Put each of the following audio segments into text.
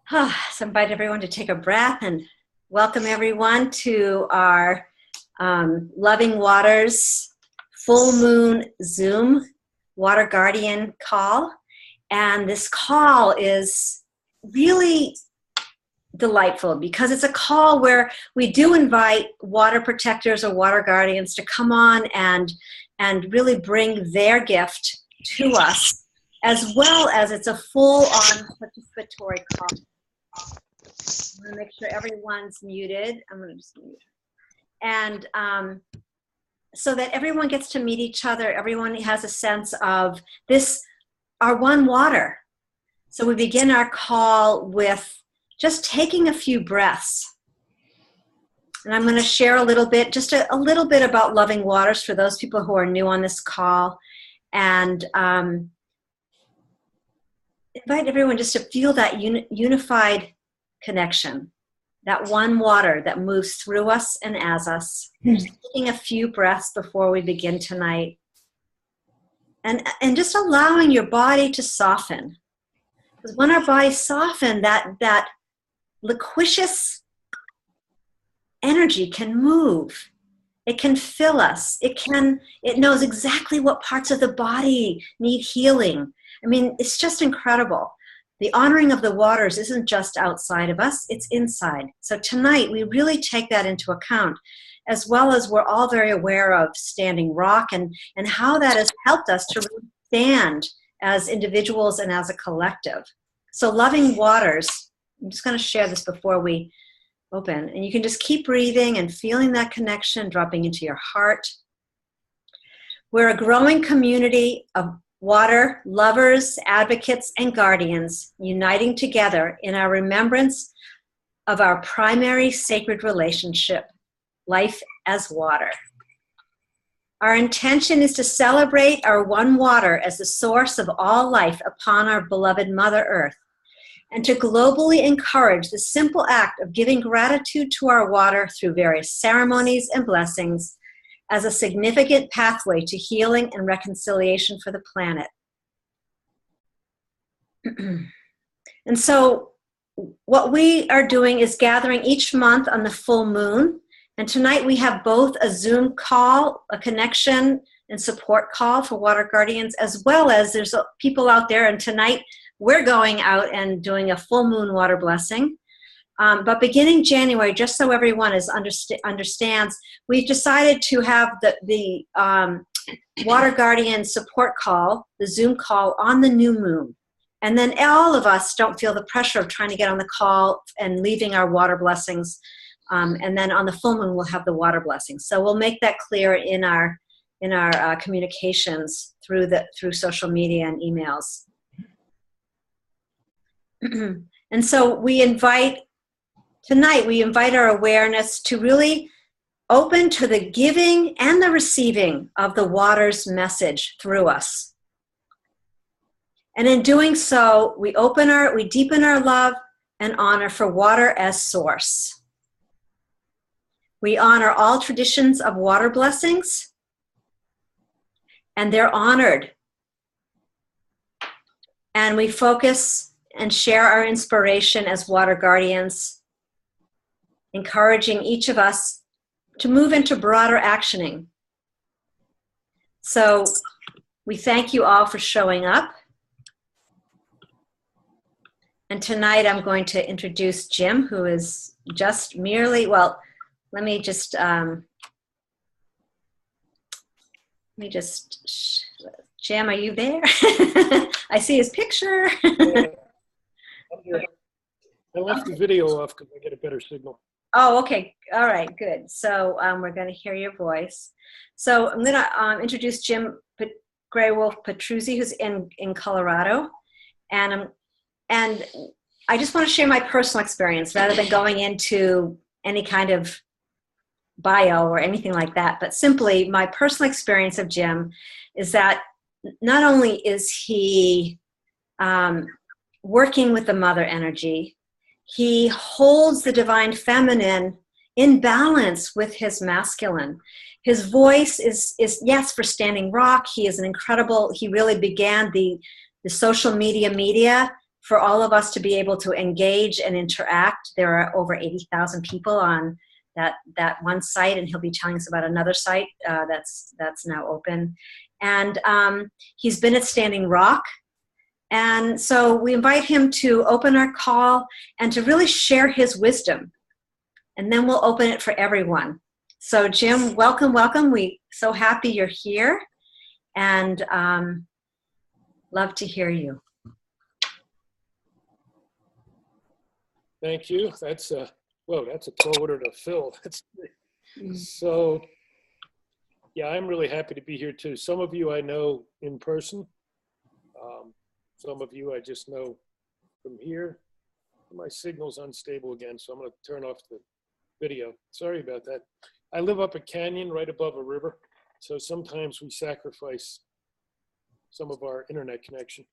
So I invite everyone to take a breath and welcome everyone to our Loving Waters full moon Zoom Water Guardian call. And this call is really delightful because it's a call where we do invite water protectors or water guardians to come on and really bring their gift to us, as well as it's a full-on participatory call. I'm going to make sure everyone's muted. I'm going to just mute. And so that everyone gets to meet each other, everyone has a sense of this, our one water. So we begin our call with just taking a few breaths. And I'm going to share a little bit, just a little bit about Loving Waters for those people who are new on this call. And invite everyone just to feel that unified connection, that one water that moves through us and as us. Just taking a few breaths before we begin tonight. And just allowing your body to soften. Because when our bodies soften, that liquicious energy can move. It can fill us. It knows exactly what parts of the body need healing. I mean, it's just incredible. The honoring of the waters isn't just outside of us, it's inside. So tonight, we really take that into account, as well as we're all very aware of Standing Rock and how that has helped us to really stand as individuals and as a collective. So Loving Waters, I'm just going to share this before we open. And you can just keep breathing and feeling that connection dropping into your heart. We're a growing community of water lovers, advocates, and guardians uniting together in our remembrance of our primary sacred relationship, life as water. Our intention is to celebrate our one water as the source of all life upon our beloved Mother Earth, and to globally encourage the simple act of giving gratitude to our water through various ceremonies and blessings as a significant pathway to healing and reconciliation for the planet. And so what we are doing is gathering each month on the full moon. And tonight we have both a Zoom call, a connection and support call for water guardians, as well as there's people out there. And tonight we're going out and doing a full moon water blessing. But beginning January, just so everyone understands, we've decided to have the Water Guardian support call, the Zoom call, on the new moon. And then all of us don't feel the pressure of trying to get on the call and leaving our water blessings. And then on the full moon, we'll have the water blessings. So we'll make that clear in our communications through social media and emails. And so tonight we invite our awareness to really open to the giving and the receiving of the water's message through us. And in doing so, we deepen our love and honor for water as source. We honor all traditions of water blessings, and they're honored. And we focus and share our inspiration as water guardians, encouraging each of us to move into broader actioning. So we thank you all for showing up. And tonight I'm going to introduce Jim, who is just merely, well, let me just, Jim, are you there? I see his picture. I left the video off because I get a better signal. Oh, okay. All right, good. So we're going to hear your voice. So I'm going to introduce Jim Graywolf Petruzzi, who's in Colorado. And I just want to share my personal experience rather than going into any kind of bio or anything like that. But simply my personal experience of Jim is that not only is he working with the mother energy, he holds the divine feminine in balance with his masculine. His voice is yes, for Standing Rock. He is an incredible, he really began the social media for all of us to be able to engage and interact. There are over 80,000 people on that one site, and he'll be telling us about another site that's now open. And he's been at Standing Rock. And so we invite him to open our call and to really share his wisdom. And then we'll open it for everyone. So Jim, welcome, welcome. We're so happy you're here, and love to hear you. Thank you. That's whoa, that's a tall order to fill. So, yeah, I'm really happy to be here too. Some of you I know in person. Some of you I just know from here. My signal's unstable again, so I'm going to turn off the video. Sorry about that. I live up a canyon right above a river, so sometimes we sacrifice some of our internet connection.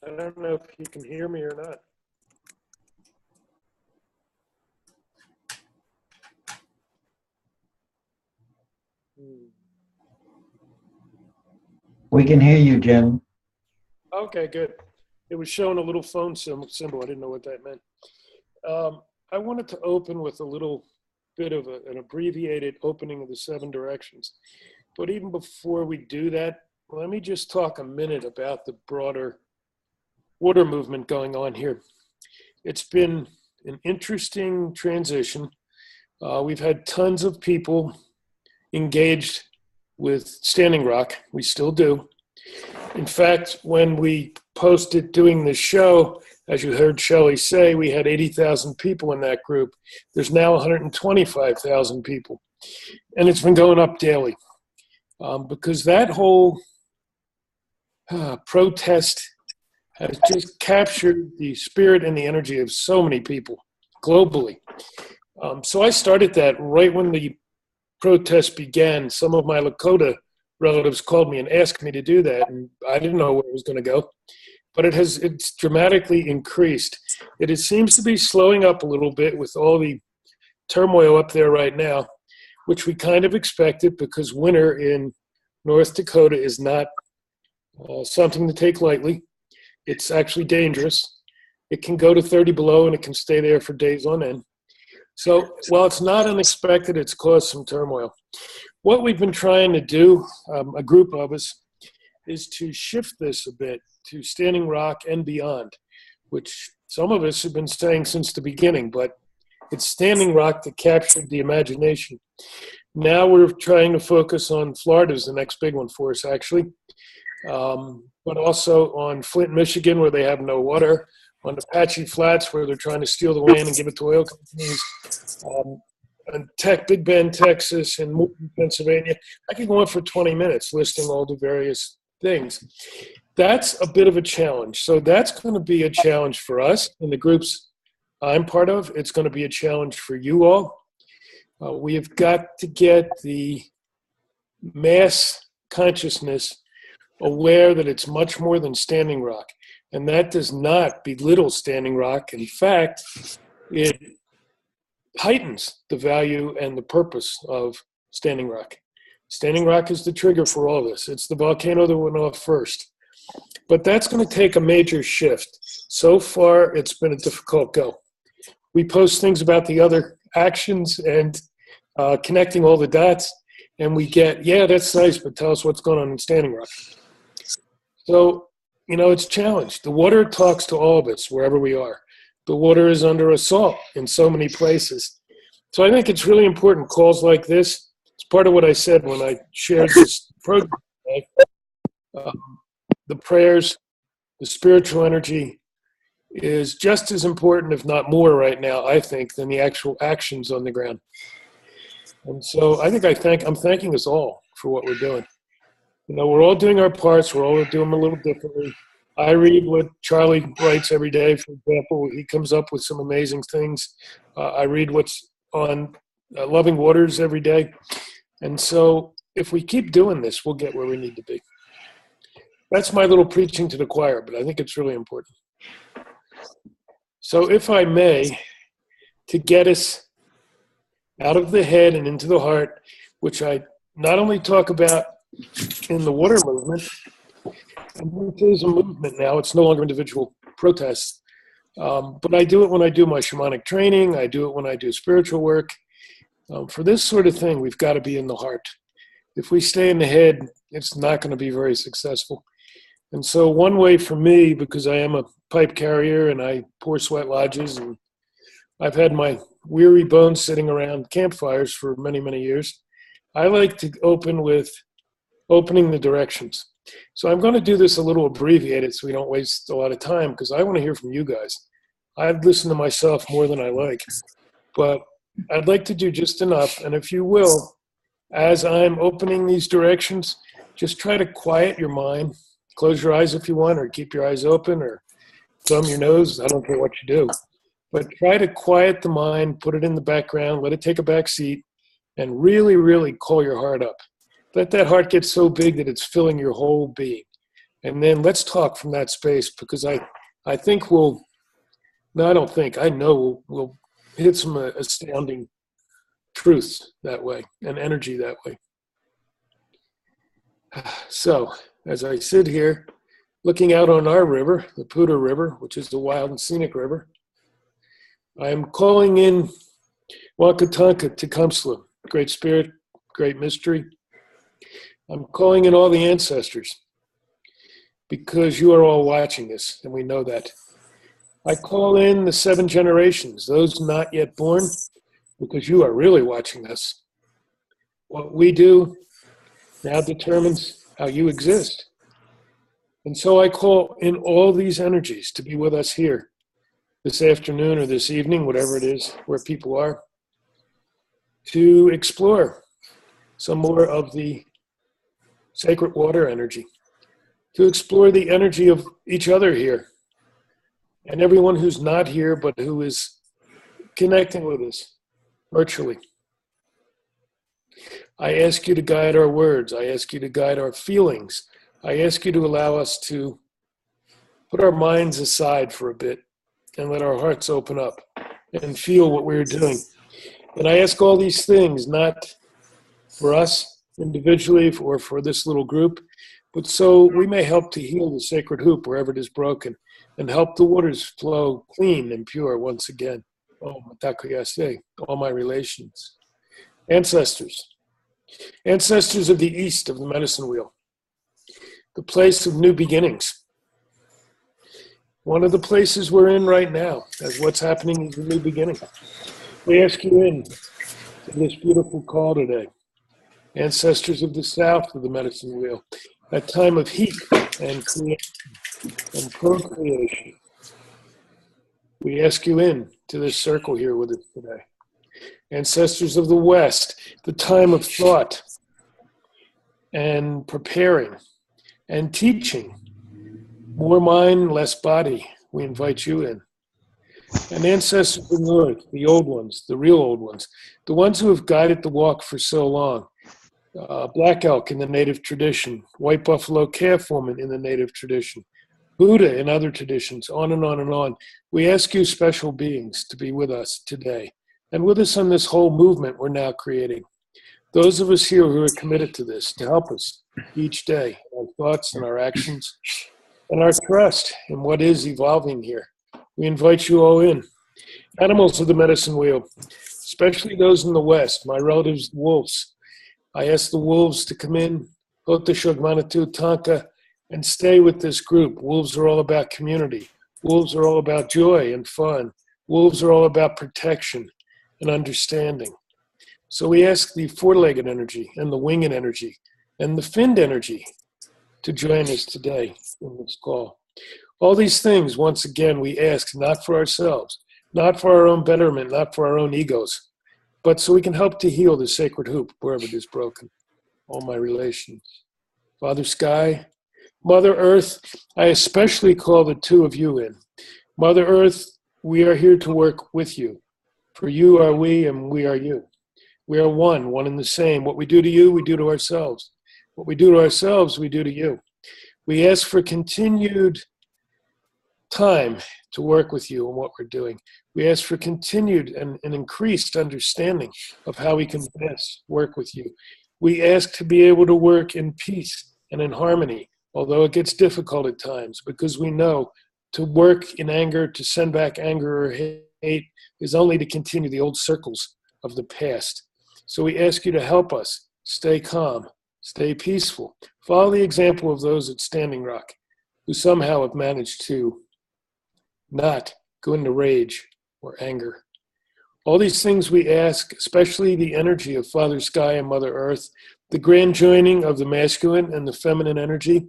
I don't know if you can hear me or not. We can hear you, Jim. Okay, good. It was showing a little phone symbol. I didn't know what that meant. I wanted to open with a little bit of an abbreviated opening of the 7 directions. But even before we do that, let me just talk a minute about the broader water movement going on here. It's been an interesting transition. We've had tons of people engaged with Standing Rock. We still do. In fact, when we posted doing the show, as you heard Shelley say, we had 80,000 people in that group. There's now 125,000 people. And it's been going up daily. Because that whole protest has just captured the spirit and the energy of so many people globally. So I started that right when the protest began. Some of my Lakota relatives called me and asked me to do that, and I didn't know where it was going to go. But it's dramatically increased. It seems to be slowing up a little bit with all the turmoil up there right now, which we kind of expected because winter in North Dakota is not something to take lightly. It's actually dangerous. It can go to 30 below and it can stay there for days on end. So while it's not unexpected, it's caused some turmoil. What we've been trying to do, a group of us, is to shift this a bit to Standing Rock and beyond, which some of us have been saying since the beginning, but it's Standing Rock that captured the imagination. Now we're trying to focus on Florida as the next big one for us, actually. But also on Flint, Michigan, where they have no water, on Apache Flats, where they're trying to steal the land and give it to oil companies, and Big Bend, Texas, and Pennsylvania. I could go on for 20 minutes listing all the various things. That's a bit of a challenge. So that's going to be a challenge for us in the groups I'm part of. It's going to be a challenge for you all. We have got to get the mass consciousness aware that it's much more than Standing Rock. And that does not belittle Standing Rock. In fact, it heightens the value and the purpose of Standing Rock. Standing Rock is the trigger for all this. It's the volcano that went off first. But that's going to take a major shift. So far, it's been a difficult go. We post things about the other actions and connecting all the dots, and we get, yeah, that's nice, but tell us what's going on in Standing Rock. So, it's challenged. The water talks to all of us wherever we are. The water is under assault in so many places. So I think it's really important, calls like this. It's part of what I said when I shared this program today. The prayers, the spiritual energy is just as important, if not more right now, I think, than the actual actions on the ground. And so I think I'm thanking us all for what we're doing. We're all doing our parts. We're all doing them a little differently. I read what Charlie writes every day. For example, he comes up with some amazing things. I read what's on LovingWaters every day. And so if we keep doing this, we'll get where we need to be. That's my little preaching to the choir, but I think it's really important. So if I may, to get us out of the head and into the heart, which I not only talk about in the water movement, and which is a movement now, it's no longer individual protests, but I do it when I do my shamanic training, I do it when I do spiritual work. For this sort of thing, we've got to be in the heart. If we stay in the head, it's not going to be very successful. And so one way for me, because I am a pipe carrier and I pour sweat lodges, and I've had my weary bones sitting around campfires for many, many years, I like to open with opening the directions. So I'm going to do this a little abbreviated so we don't waste a lot of time, because I want to hear from you guys. I've listened to myself more than I like, but I'd like to do just enough. And if you will, as I'm opening these directions, just try to quiet your mind. Close your eyes if you want, or keep your eyes open, or thumb your nose. I don't care what you do. But try to quiet the mind, put it in the background, let it take a back seat, and really, really call your heart up. Let that heart get so big that it's filling your whole being. And then let's talk from that space, because I think I know we'll hit some astounding truths that way, and energy that way. So, as I sit here, looking out on our river, the Poudre River, which is the wild and scenic river, I am calling in Wakatanka Tecumseh, Great Spirit, Great Mystery. I'm calling in all the ancestors, because you are all watching this, and we know that. I call in the 7 generations, those not yet born, because you are really watching us. What we do now determines how you exist. And so I call in all these energies to be with us here this afternoon or this evening, whatever it is where people are, to explore some more of the sacred water energy, to explore the energy of each other here, and everyone who's not here but who is connecting with us virtually. I ask you to guide our words. I ask you to guide our feelings. I ask you to allow us to put our minds aside for a bit and let our hearts open up and feel what we're doing. And I ask all these things, not for us individually or for this little group, but so we may help to heal the sacred hoop wherever it is broken, and help the waters flow clean and pure once again. Oh, Matakuyase, all my relations. Ancestors of the east of the medicine wheel, the place of new beginnings. One of the places we're in right now, as what's happening is a new beginning. We ask you in to this beautiful call today. Ancestors of the south of the medicine wheel, that time of heat and creation and procreation. We ask you in to this circle here with us today. Ancestors of the west, the time of thought and preparing and teaching. More mind, less body. We invite you in. And ancestors of the north, the old ones, the real old ones, the ones who have guided the walk for so long. Black elk in the native tradition, white buffalo calf woman in the native tradition, Buddha in other traditions, on and on and on. We ask you, special beings, to be with us today, and with us on this whole movement we're now creating. Those of us here who are committed to this, to help us each day, our thoughts and our actions, and our trust in what is evolving here. We invite you all in. Animals of the medicine wheel, especially those in the west, my relatives, the wolves. I ask the wolves to come in, Otashogmanatu Tanka, and stay with this group. Wolves are all about community. Wolves are all about joy and fun. Wolves are all about protection and understanding. So we ask the four-legged energy and the winged energy and the finned energy to join us today in this call. All these things, once again, we ask not for ourselves, not for our own betterment, not for our own egos, but so we can help to heal the sacred hoop wherever it is broken. All my relations. Father Sky, Mother Earth, I especially call the two of you in. Mother Earth, we are here to work with you. For you are we and we are you. We are one and the same. What we do to you, we do to ourselves. What we do to ourselves, we do to you. We ask for continued time to work with you on what we're doing. We ask for continued and increased understanding of how we can best work with you. We ask to be able to work in peace and in harmony, although it gets difficult at times, because we know to work in anger, to send back anger or hate, is only to continue the old circles of the past. So we ask you to help us stay calm, stay peaceful. Follow the example of those at Standing Rock, who somehow have managed to not go into rage or anger. All these things we ask, especially the energy of Father Sky and Mother Earth, the grand joining of the masculine and the feminine energy,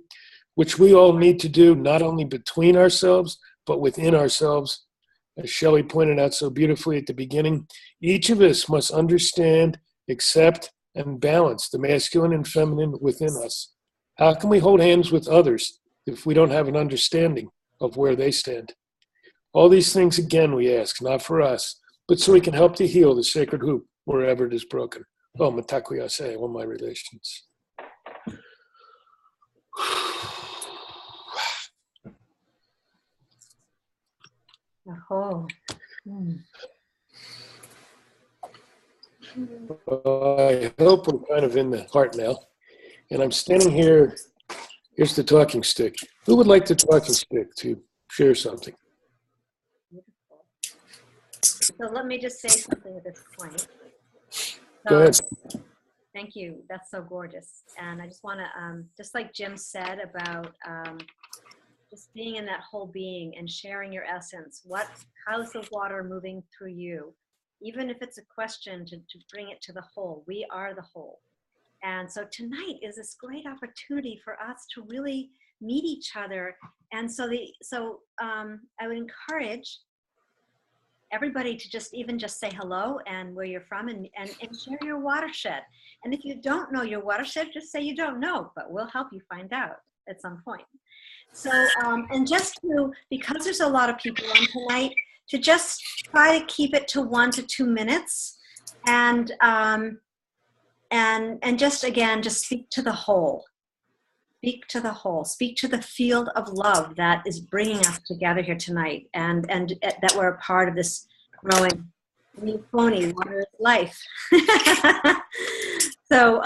which we all need to do not only between ourselves, but within ourselves. As Shelley pointed out so beautifully at the beginning, each of us must understand, accept, and balance the masculine and feminine within us. How can we hold hands with others if we don't have an understanding of where they stand? All these things, again, we ask, not for us, but so we can help to heal the sacred hoop wherever it is broken. Oh, Matakuyase, all my relations. Oh. I hope we're kind of in the heart now. And I'm standing here. Here's the talking stick. Who would like the talking stick to share something? So let me just say something at this point. Go ahead. Thank you. That's so gorgeous. And I just want to, just like Jim said about just being in that whole being and sharing your essence. How's the water moving through you? Even if it's a question to bring it to the whole. We are the whole. And so tonight is this great opportunity for us to really meet each other. And so I would encourage everybody to just say hello and where you're from and share your watershed. And if you don't know your watershed, just say you don't know, but we'll help you find out at some point. So, and just because there's a lot of people on tonight, to just try to keep it to 1 to 2 minutes and just speak to the whole. Speak to the whole. Speak to the field of love that is bringing us together here tonight, and that we're a part of this growing Wiconi, water is life. So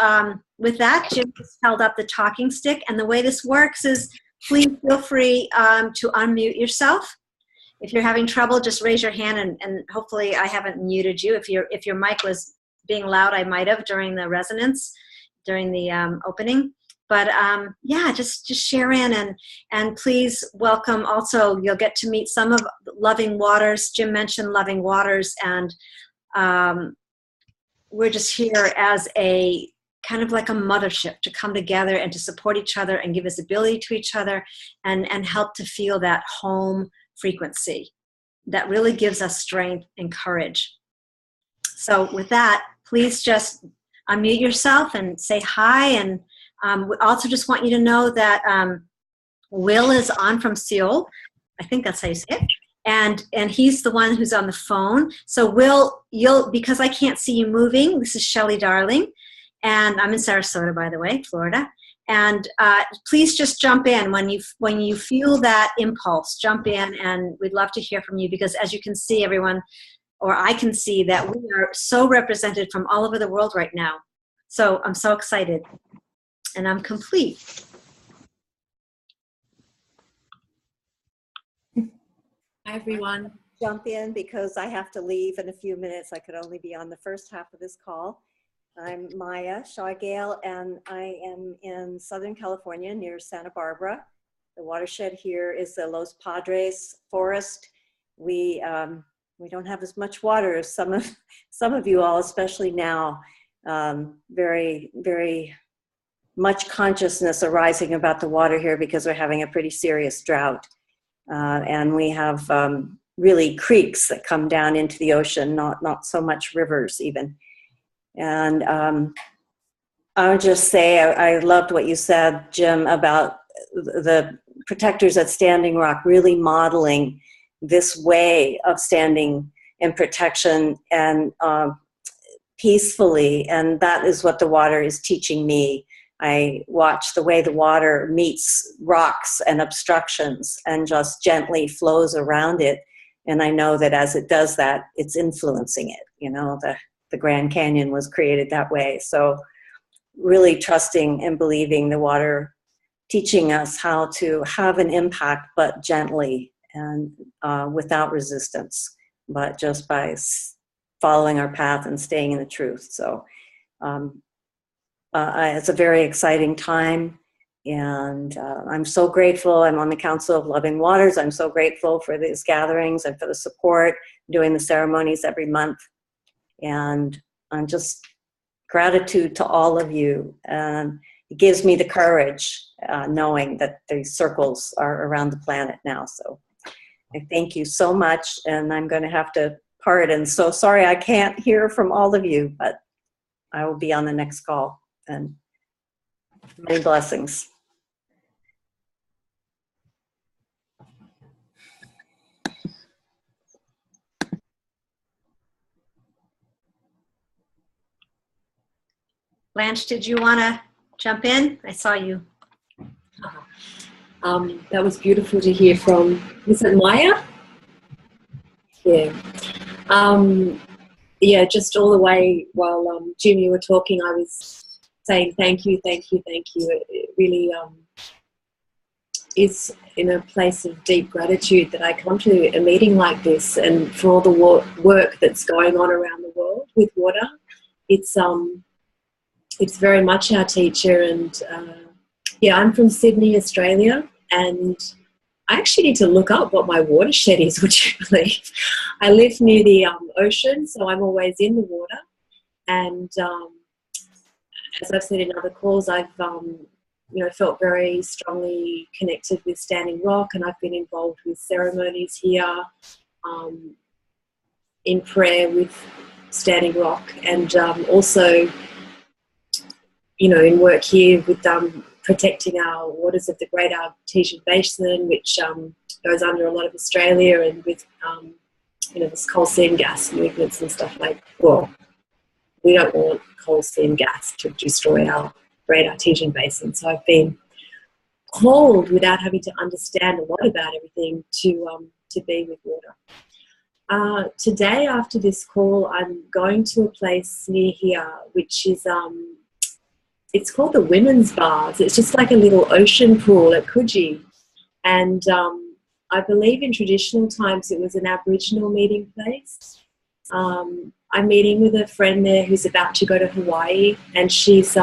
with that, Jim just held up the talking stick, and the way this works is please feel free to unmute yourself. If you're having trouble, just raise your hand, and hopefully I haven't muted you. If your mic was being loud, I might have during the resonance, during the opening. But yeah, just share in and please welcome. Also, you'll get to meet some of Loving Waters. Jim mentioned Loving Waters, and we're just here as a kind of like a mothership to come together and to support each other and give visibility to each other and help to feel that home frequency that really gives us strength and courage. So with that, please just unmute yourself and say hi. And we also just want you to know that Will is on from Seoul. I think that's how you say it. And he's the one who's on the phone. So Will, because I can't see you moving, this is Shelley Darling. And I'm in Sarasota, by the way, Florida. And please just jump in when you feel that impulse. Jump in, and we'd love to hear from you, because as you can see, everyone, or I can see that we are so represented from all over the world right now. So I'm so excited, and I'm complete. Hi, everyone. Jump in because I have to leave in a few minutes. I could only be on the first half of this call. I'm Maya Shawgale, and I am in Southern California near Santa Barbara. The watershed here is the Los Padres forest. We don't have as much water as some of you all, especially now. Very, very much consciousness arising about the water here because we're having a pretty serious drought. And we have really creeks that come down into the ocean, not so much rivers even. And I would just say I loved what you said, Jim, about the protectors at Standing Rock really modeling this way of standing in protection and peacefully. And that is what the water is teaching me I watch the way the water meets rocks and obstructions and just gently flows around it. And I know that as it does that, it's influencing it. You know, the Grand Canyon was created that way. So really trusting and believing the water teaching us how to have an impact, but gently and without resistance, but just by following our path and staying in the truth. So it's a very exciting time, and I'm so grateful. I'm on the Council of Loving Waters. I'm so grateful for these gatherings and for the support, doing the ceremonies every month, and I'm just gratitude to all of you. It gives me the courage knowing that the circles are around the planet now. So I thank you so much, and I'm going to have to part. And so sorry I can't hear from all of you, but I will be on the next call. And many blessings. Blanche, did you want to jump in? I saw you. That was beautiful to hear from, is it Maya? Yeah. Yeah, just all the way while Jim, you were talking, I was saying thank you, thank you, thank you. It really is in a place of deep gratitude that I come to a meeting like this, and for all the work that's going on around the world with water. It's very much our teacher, and yeah, I'm from Sydney, Australia, and I actually need to look up what my watershed is, would you believe? I live near the ocean, so I'm always in the water. And as I've said in other calls, I've felt very strongly connected with Standing Rock, and I've been involved with ceremonies here in prayer with Standing Rock, and also, in work here with protecting our waters of the Great Artesian Basin, which goes under a lot of Australia, and with this coal seam gas movements and stuff like. Well, we don't want coal seam gas to destroy our Great Artesian Basin. So I've been called, without having to understand a lot about everything, to be with water. Today, after this call, I'm going to a place near here, which is it's called the Women's Baths. It's just like a little ocean pool at Coogee. And I believe in traditional times it was an Aboriginal meeting place. I'm meeting with a friend there who's about to go to Hawaii, and she's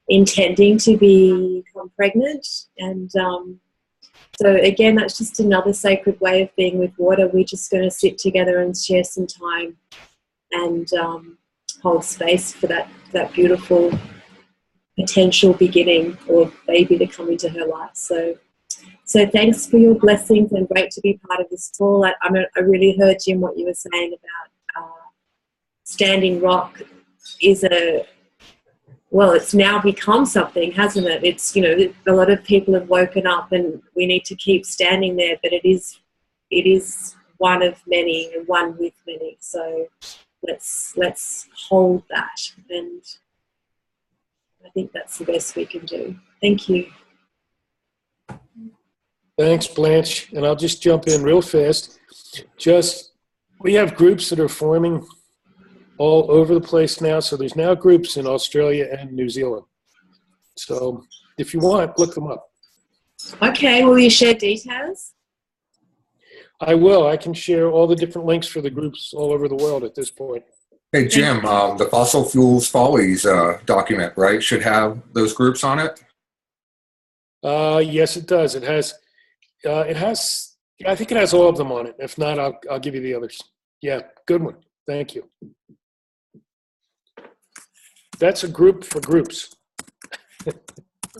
intending to become pregnant. And so again, that's just another sacred way of being with water. We're just going to sit together and share some time and hold space for that beautiful potential beginning or baby to come into her life. So thanks for your blessings, and great to be part of this call. I really heard, Jim, what you were saying about Standing Rock is it's now become something, hasn't it? It's, a lot of people have woken up, and we need to keep standing there, but it is one of many and one with many. So let's hold that, and I think that's the best we can do. Thank you. Thanks, Blanche. And I'll just jump in real fast. We have groups that are forming all over the place now. So there's now groups in Australia and New Zealand. So if you want, look them up. Okay, will you share details? I will. I can share all the different links for the groups all over the world at this point. Hey, Jim, the Fossil Fuels Follies document, right, should have those groups on it? Yes, it does. It has, I think it has all of them on it. If not, I'll give you the others. Yeah, good one. Thank you. That's a group for groups.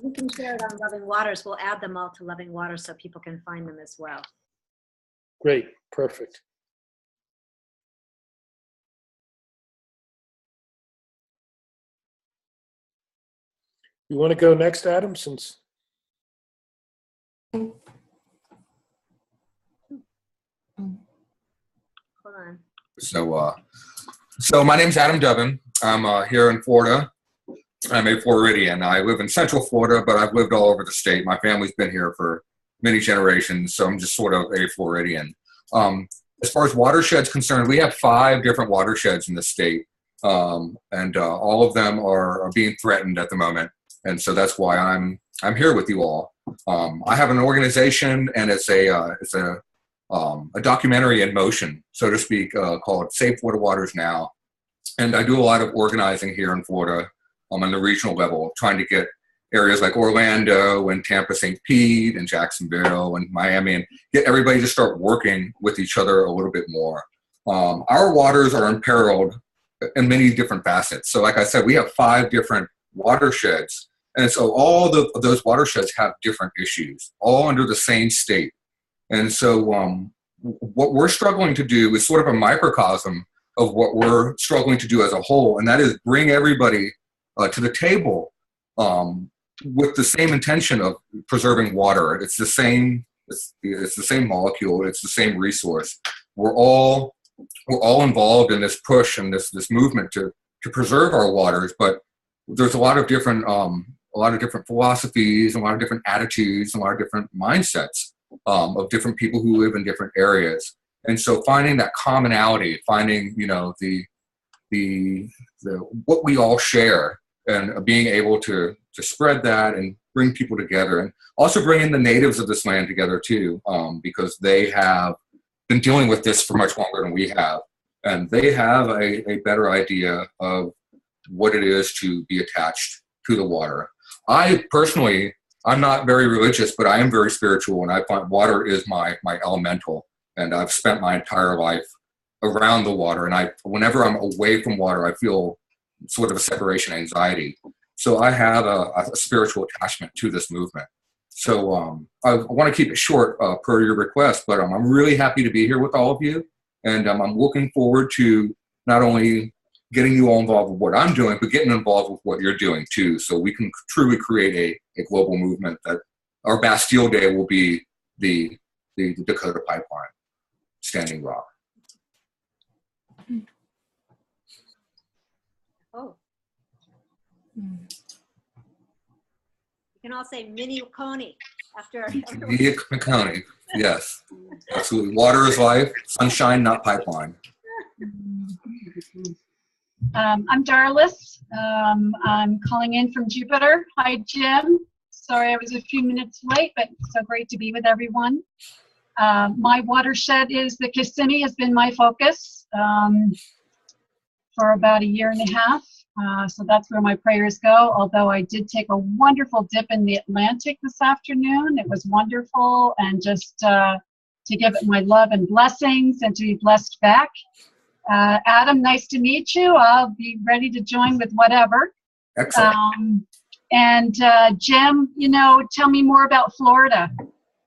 We can share it on Loving Waters. We'll add them all to Loving Waters so people can find them as well. Great. Perfect. You want to go next, Adam, since... Hold on. So my name's Adam Dubin. I'm here in Florida. I'm a Floridian. I live in Central Florida, but I've lived all over the state. My family's been here for many generations, so I'm just sort of a Floridian. As far as watersheds concerned, we have 5 different watersheds in the state, and all of them are being threatened at the moment. And so that's why I'm here with you all. I have an organization, and it's a documentary in motion, so to speak, called Save Florida Waters Now. And I do a lot of organizing here in Florida on the regional level, trying to get areas like Orlando and Tampa, St. Pete and Jacksonville and Miami, and get everybody to start working with each other a little bit more. Our waters are imperiled in many different facets. So like I said, we have 5 different watersheds. And so all of those watersheds have different issues, all under the same state. And so what we're struggling to do is sort of a microcosm of what we're struggling to do as a whole, and that is bring everybody to the table with the same intention of preserving water. It's the same. It's the same molecule. It's the same resource. We're all involved in this push and this movement to preserve our waters. But there's a lot of different philosophies, a lot of different attitudes, a lot of different mindsets of different people who live in different areas. And so finding that commonality, finding the what we all share, and being able to spread that and bring people together, and also bringing the natives of this land together too, because they have been dealing with this for much longer than we have, and they have a better idea of what it is to be attached to the water. I personally, I'm not very religious, but I am very spiritual, and I find water is my elemental, and I've spent my entire life around the water, and whenever I'm away from water, I feel sort of a separation anxiety. So I have a spiritual attachment to this movement. So I want to keep it short per your request, but I'm really happy to be here with all of you, and I'm looking forward to not only getting you all involved with what I'm doing, but getting involved with what you're doing too, so we can truly create a global movement. That our Bastille Day will be the Dakota Pipeline, Standing Rock. Oh. You can all say mini Wiconi after. Mini Wiconi, yes, absolutely. Water is life, sunshine, not pipeline. I'm Darlis. I'm calling in from Jupiter. Hi, Jim. Sorry I was a few minutes late, but so great to be with everyone. My watershed is the Kissimmee, has been my focus for about 1.5 years. So that's where my prayers go, although I did take a wonderful dip in the Atlantic this afternoon. It was wonderful, and just to give it my love and blessings and to be blessed back. Adam, nice to meet you. I'll be ready to join with whatever. Excellent. And Jim, tell me more about Florida.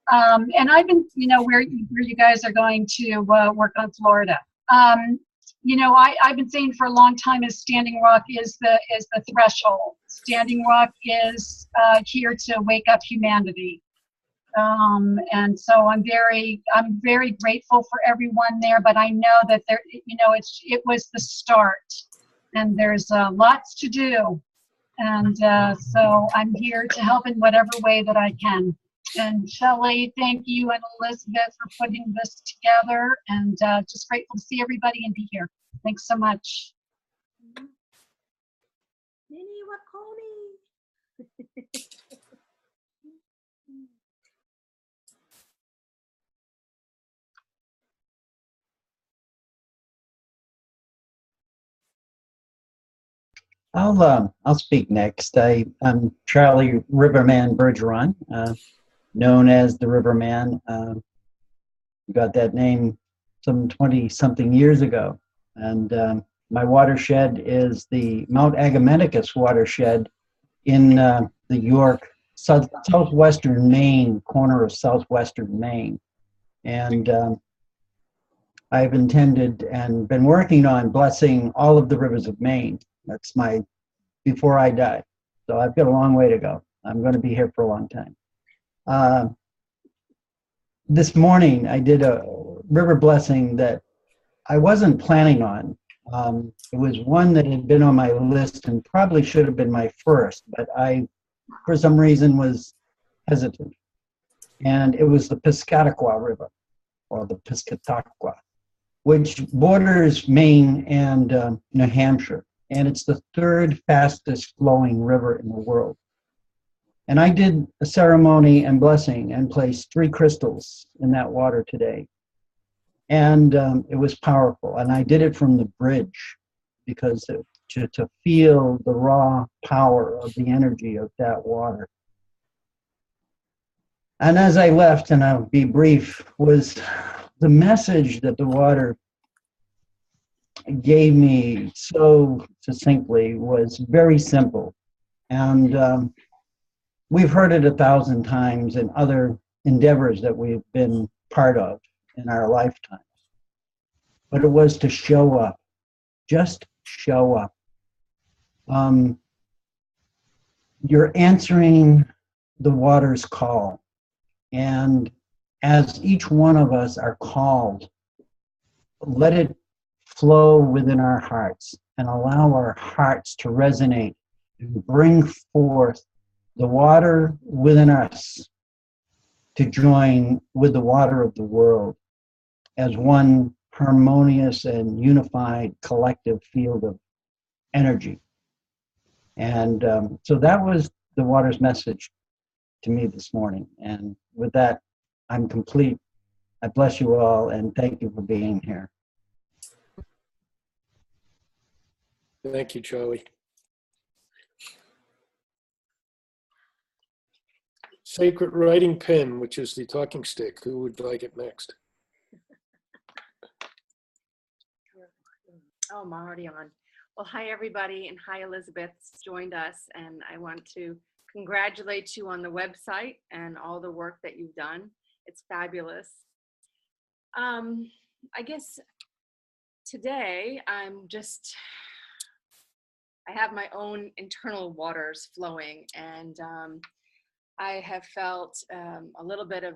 And I've been, where you guys are going to work on Florida. I've been saying for a long time is Standing Rock is the threshold. Standing Rock is here to wake up humanity. And so I'm very grateful for everyone there, but I know that it was the start, and there's lots to do. And so I'm here to help in whatever way that I can. And Shelley, thank you, and Elizabeth for putting this together, and just grateful to see everybody and be here. Thanks so much. Mini Wiconi. I'll speak next. I'm Charlie Riverman Bergeron, known as the Riverman. Got that name some 20-something years ago. And my watershed is the Mount Agamenticus watershed in the York, southwestern Maine, corner of southwestern Maine. And I've intended and been working on blessing all of the rivers of Maine. That's before I die. So I've got a long way to go. I'm going to be here for a long time. This morning I did a river blessing that I wasn't planning on. It was one that had been on my list and probably should have been my first, but I, for some reason, was hesitant. And it was the Piscataqua River, or the Piscataqua, which borders Maine and New Hampshire. And it's the third fastest flowing river in the world. And I did a ceremony and blessing and placed 3 crystals in that water today. And it was powerful. And I did it from the bridge because to feel the raw power of the energy of that water. And as I left, and I'll be brief, was the message that the water gave me so succinctly was very simple. And we've heard it 1,000 times in other endeavors that we've been part of in our lifetimes. But it was to show up, just show up. You're answering the water's call. And as each one of us are called, let it flow within our hearts and allow our hearts to resonate and bring forth the water within us to join with the water of the world as one harmonious and unified collective field of energy. And so that was the water's message to me this morning. And with that, I'm complete. I bless you all and thank you for being here. Thank you, Charlie. Sacred writing pen, which is the talking stick. Who would like it next? Oh, I'm already on. Well, hi, everybody, and hi, Elizabeth's joined us, and I want to congratulate you on the website and all the work that you've done. It's fabulous. I guess today I have my own internal waters flowing, and I have felt a little bit of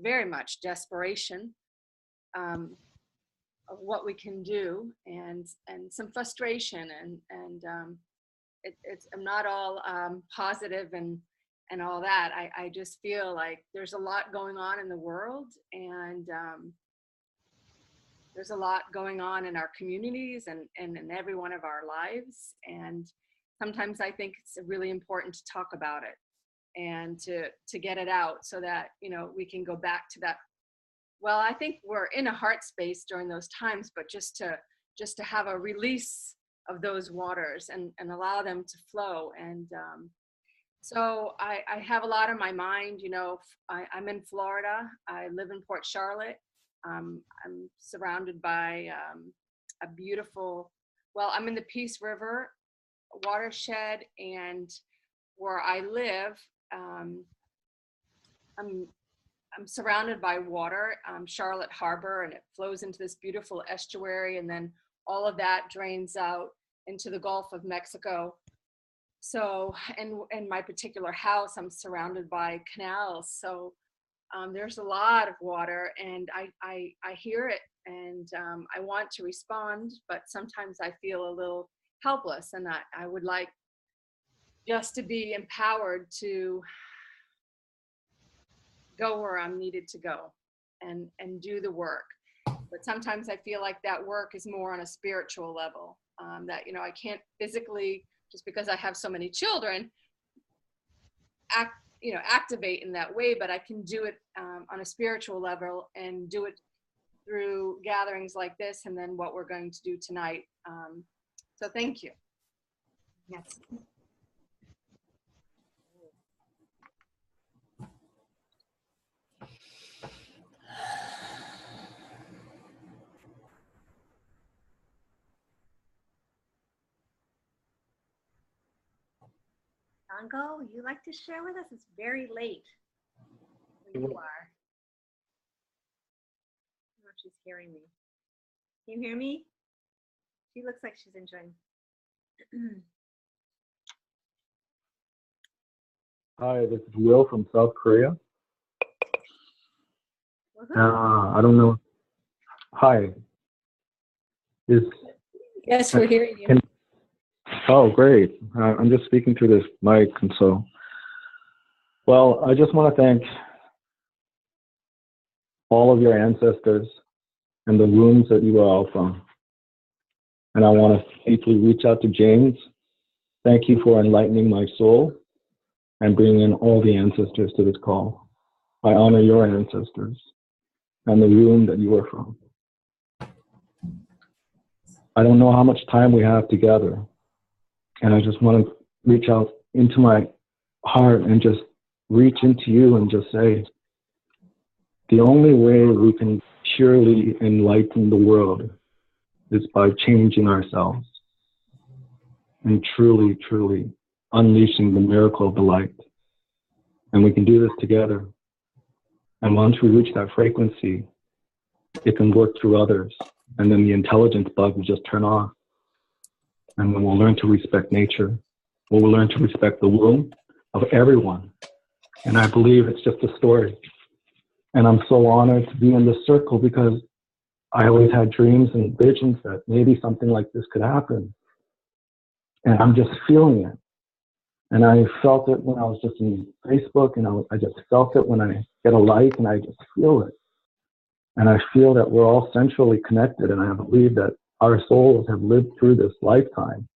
very much desperation of what we can do, and some frustration, and I'm not all positive and all that. I just feel like there's a lot going on in the world, and there's a lot going on in our communities and in every one of our lives. And sometimes I think it's really important to talk about it and to get it out so that, we can go back to that. Well, I think we're in a heart space during those times, but just to have a release of those waters and allow them to flow. And so I have a lot on my mind. I'm in Florida. I live in Port Charlotte. I'm surrounded by a beautiful, I'm in the Peace River watershed, and where I live, I'm surrounded by water, Charlotte Harbor, and it flows into this beautiful estuary, and then all of that drains out into the Gulf of Mexico. So, in my particular house, I'm surrounded by canals. So there's a lot of water, and I hear it, and I want to respond, but sometimes I feel a little helpless, and I would like just to be empowered to go where I'm needed to go and do the work. But sometimes I feel like that work is more on a spiritual level, that, I can't physically, just because I have so many children, activate in that way, but I can do it on a spiritual level and do it through gatherings like this, and then what we're going to do tonight. So thank you. Yes. Ango, you like to share with us? It's very late where you are. I don't know if she's hearing me. Can you hear me? She looks like she's enjoying. Hi, this is Will from South Korea. I don't know. Hi. Yes, we're hearing you. Oh, great. I'm just speaking through this mic, and so, well, I just want to thank all of your ancestors and the rooms that you are all from. And I want to deeply reach out to James. Thank you for enlightening my soul and bringing in all the ancestors to this call. I honor your ancestors and the room that you are from. I don't know how much time we have together, and I just want to reach out into my heart and just reach into you and just say, the only way we can purely enlighten the world is by changing ourselves and truly, truly unleashing the miracle of the light. And we can do this together. And once we reach that frequency, it can work through others. And then the intelligence bug will just turn off. And then we'll learn to respect nature. We'll learn to respect the womb of everyone. And I believe it's just a story. And I'm so honored to be in this circle because I always had dreams and visions that maybe something like this could happen. And I'm just feeling it. And I felt it when I was just in Facebook, and I just felt it when I get a like, and I just feel it. And I feel that we're all centrally connected, and I believe that our souls have lived through this lifetime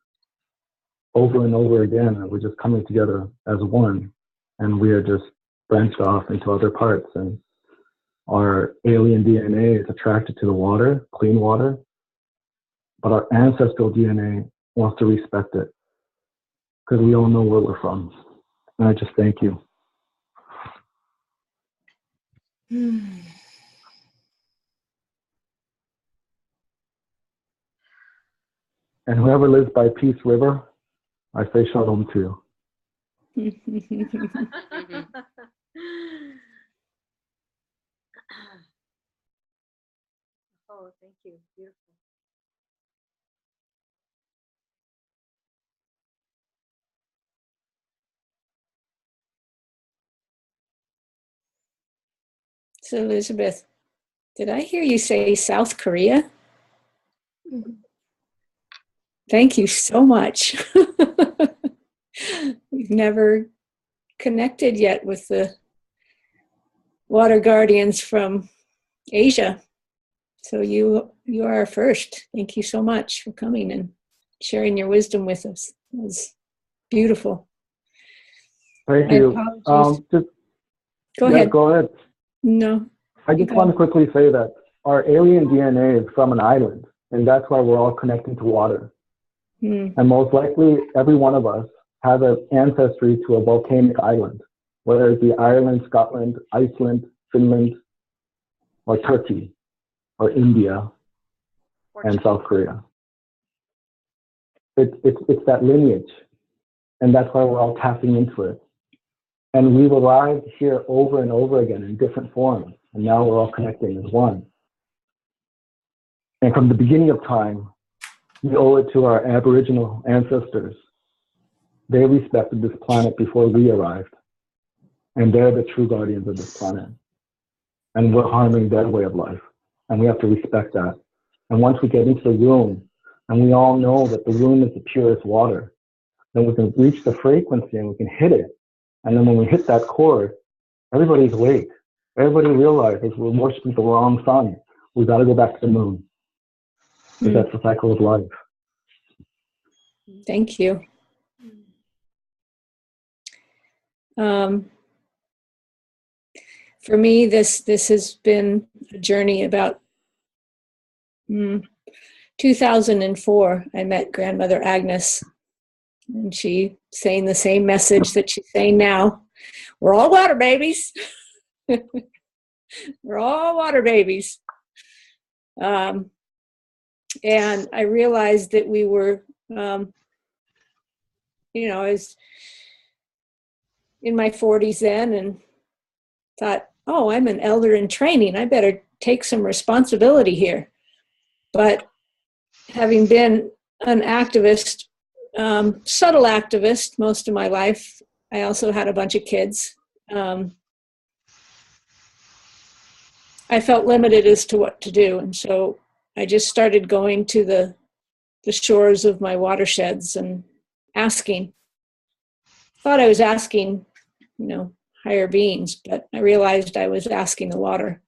over and over again, and we're just coming together as one, and we are just branched off into other parts. And our alien DNA is attracted to the water, clean water, but our ancestral DNA wants to respect it because we all know where we're from. And I just thank you. And whoever lives by Peace River, I say shalom to you. Oh, thank you. Beautiful. So Elizabeth, did I hear you say South Korea? Thank you so much. We've never connected yet with the water guardians from Asia. So you are our first. Thank you so much for coming and sharing your wisdom with us. It was beautiful. Thank you. Go ahead. Go ahead. No. I just want to quickly say that our alien DNA is from an island, and that's why we're all connected to water. And most likely, every one of us has an ancestry to a volcanic island, whether it be Ireland, Scotland, Iceland, Finland, or Turkey, or India, and South Korea. It's that lineage, and that's why we're all tapping into it. And we've arrived here over and over again in different forms, and now we're all connecting as one. And from the beginning of time, we owe it to our Aboriginal ancestors. They respected this planet before we arrived, and they're the true guardians of this planet. And we're harming their way of life, and we have to respect that. And once we get into the room, and we all know that the room is the purest water, then we can reach the frequency and we can hit it. And then when we hit that chord, everybody's awake. Everybody realizes we're worshiping the wrong sun. We got to go back to the moon. Because that's the cycle of life. Thank you. For me, this has been a journey. About 2004, I met Grandmother Agnes, and she saying the same message that she's saying now. We're all water babies. We're all water babies. And I realized that we were, I was in my 40s then, and thought, oh, I'm an elder in training. I better take some responsibility here. But having been an activist, subtle activist most of my life, I also had a bunch of kids. I felt limited as to what to do. And so I just started going to the the shores of my watersheds and asking. Thought I was asking, higher beings, but I realized I was asking the water,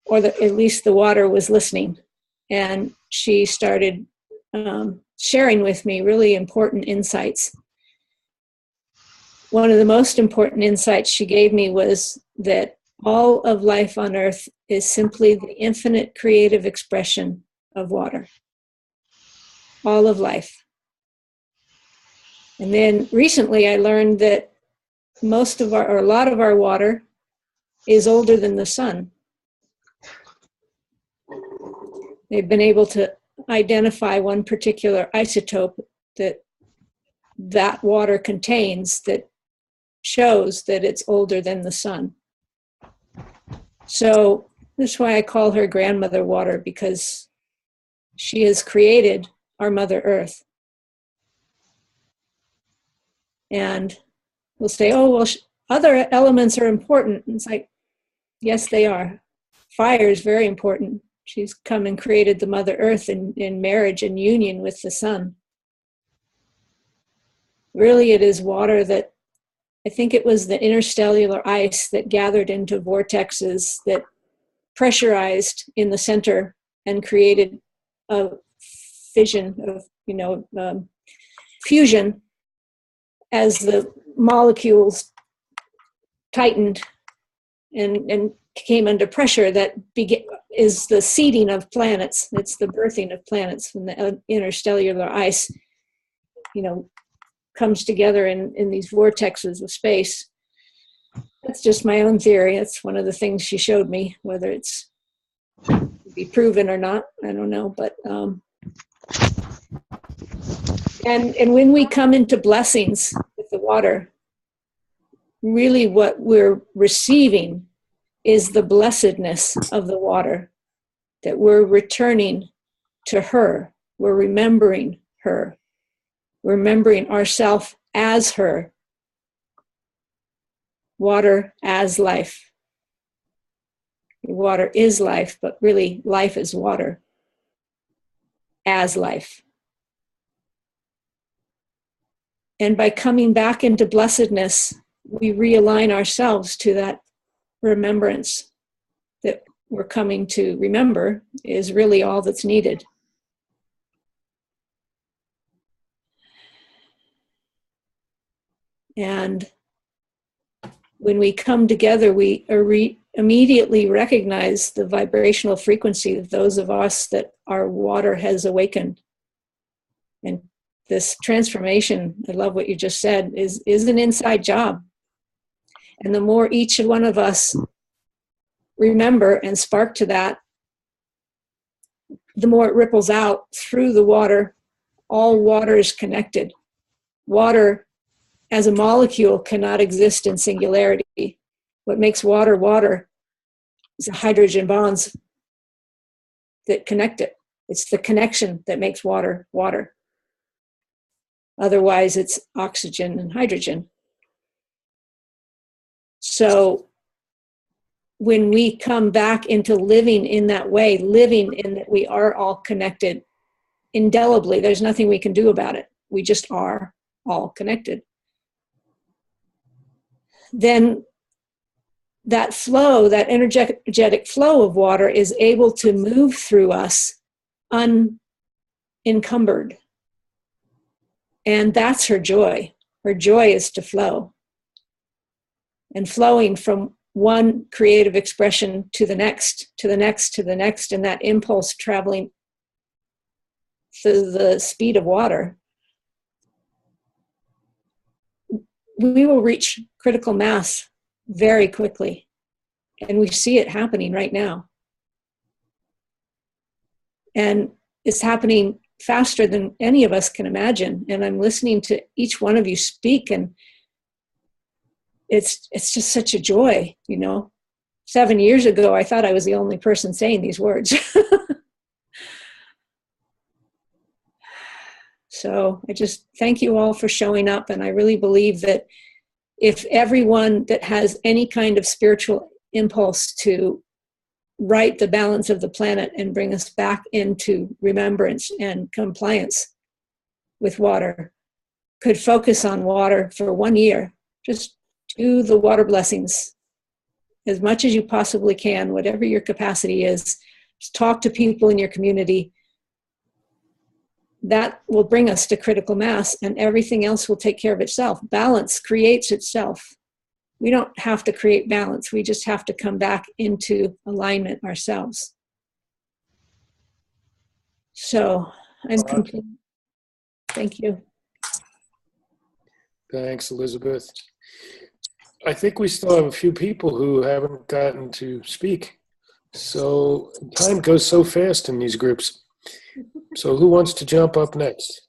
or at least the water was listening. And she started sharing with me really important insights. One of the most important insights she gave me was that all of life on earth is simply the infinite creative expression of water. All of life. And then recently I learned that a lot of our water is older than the sun. They've been able to identify one particular isotope that water contains that shows that it's older than the sun. So that's why I call her grandmother water, because she has created our Mother Earth. And we'll say, oh, well, other elements are important. And it's like, yes, they are. Fire is very important. She's come and created the Mother Earth in marriage and union with the sun. Really, it is water that, I think it was the interstellar ice that gathered into vortexes that pressurized in the center and created a fission of, fusion as the molecules tightened and came under pressure. That is the seeding of planets. It's the birthing of planets when the interstellar ice, comes together in these vortexes of space. That's just my own theory. That's one of the things she showed me. Whether it's to be proven or not, I don't know. But and when we come into blessings with the water, really what we're receiving is the blessedness of the water, that we're returning to her. We're remembering her. Remembering ourselves as her. Water as life. Water is life, but really life is water as life. And by coming back into blessedness, we realign ourselves to that remembrance that we're coming to remember is really all that's needed. And when we come together, we immediately recognize the vibrational frequency of those of us that our water has awakened. And this transformation, I love what you just said, is an inside job. And the more each one of us remember and spark to that, the more it ripples out through the water. All water is connected. Water as a molecule cannot exist in singularity. What makes water water is the hydrogen bonds that connect it. It's the connection that makes water water. Otherwise, it's oxygen and hydrogen. So when we come back into living in that way, living in that we are all connected indelibly, there's nothing we can do about it. We just are all connected. Then that flow, that energetic flow of water is able to move through us unencumbered. And that's her joy. Her joy is to flow. And flowing from one creative expression to the next, to the next, to the next, and that impulse traveling through the speed of water. We will reach critical mass very quickly. And we see it happening right now. And it's happening faster than any of us can imagine. And I'm listening to each one of you speak, and it's just such a joy, 7 years ago, I thought I was the only person saying these words. So I just thank you all for showing up. And I really believe that if everyone that has any kind of spiritual impulse to right the balance of the planet and bring us back into remembrance and compliance with water, could focus on water for 1 year. Just do the water blessings as much as you possibly can, whatever your capacity is. Just talk to people in your community. That will bring us to critical mass, and everything else will take care of itself. Balance creates itself. We don't have to create balance. We just have to come back into alignment ourselves. So I'm complete. Thank you. Thanks, Elizabeth. I think we still have a few people who haven't gotten to speak. So time goes so fast in these groups. So who wants to jump up next?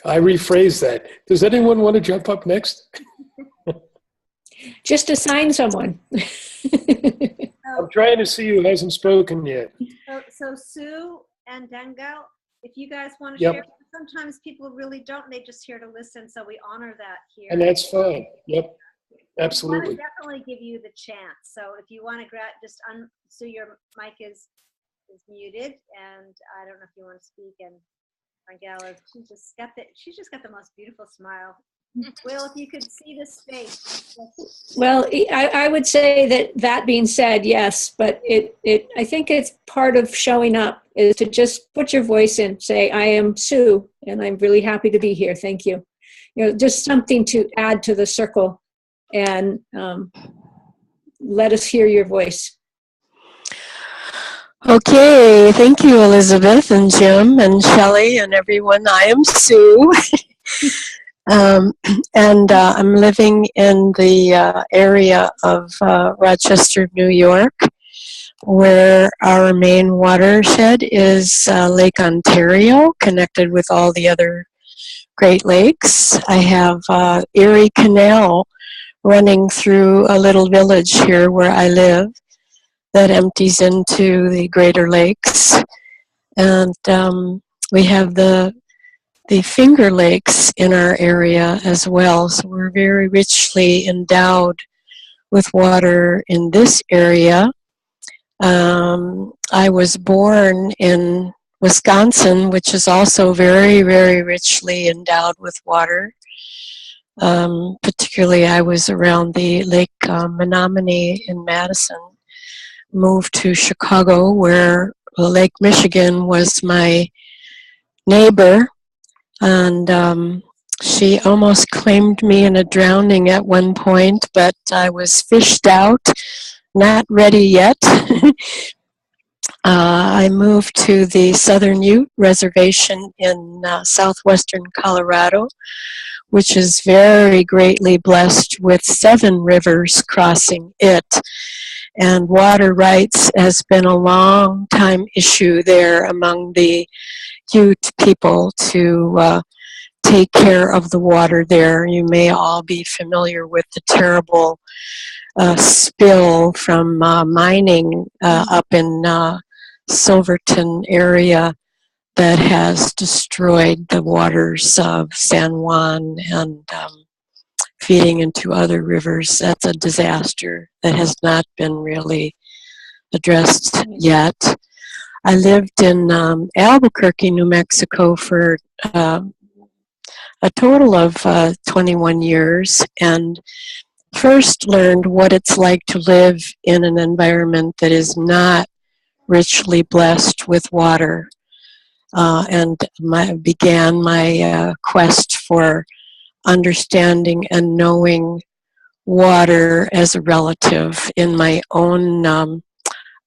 I rephrase that. Does anyone want to jump up next? Just assign someone. I'm trying to see who hasn't spoken yet. So Sue and Dengal, if you guys want to Yep. share, sometimes people really don't, they just here to listen, so we honor that here. And that's fine. Yep, We absolutely. want to definitely give you the chance. So if you want to just Sue, your mic is muted, and I don't know if you want to speak. And Angela, she's just got the most beautiful smile. Will, if you could see this face. Well, I would say that being said, yes, but I think it's part of showing up is to just put your voice in, say, I am Sue, and I'm really happy to be here. Thank you. Just something to add to the circle, and let us hear your voice. Okay, thank you, Elizabeth and Jim and Shelley and everyone. I am Sue. And I'm living in the area of Rochester, New York, where our main watershed is Lake Ontario, connected with all the other Great Lakes. I have Erie Canal running through a little village here where I live that empties into the Greater Lakes. And we have the Finger Lakes in our area as well. So we're very richly endowed with water in this area. I was born in Wisconsin, which is also very, very richly endowed with water. Particularly I was around the Lake Menominee in Madison. Moved to Chicago, where Lake Michigan was my neighbor. And she almost claimed me in a drowning at one point, but I was fished out, not ready yet. I moved to the Southern Ute Reservation in southwestern Colorado, which is very greatly blessed with 7 rivers crossing it. And water rights has been a long time issue there among the Ute people to take care of the water there. You may all be familiar with the terrible spill from mining up in Silverton area that has destroyed the waters of San Juan and feeding into other rivers. That's a disaster that has not been really addressed yet. I lived in Albuquerque, New Mexico for a total of 21 years, and first learned what it's like to live in an environment that is not richly blessed with water, and began my quest for understanding and knowing water as a relative in my own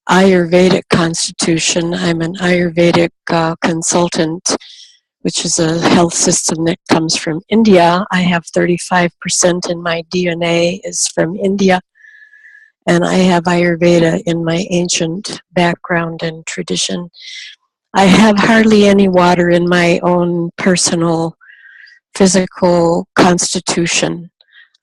Ayurvedic constitution. I'm an Ayurvedic consultant, which is a health system that comes from India. I have 35% in my DNA is from India, and I have Ayurveda in my ancient background and tradition. I have hardly any water in my own personal physical constitution.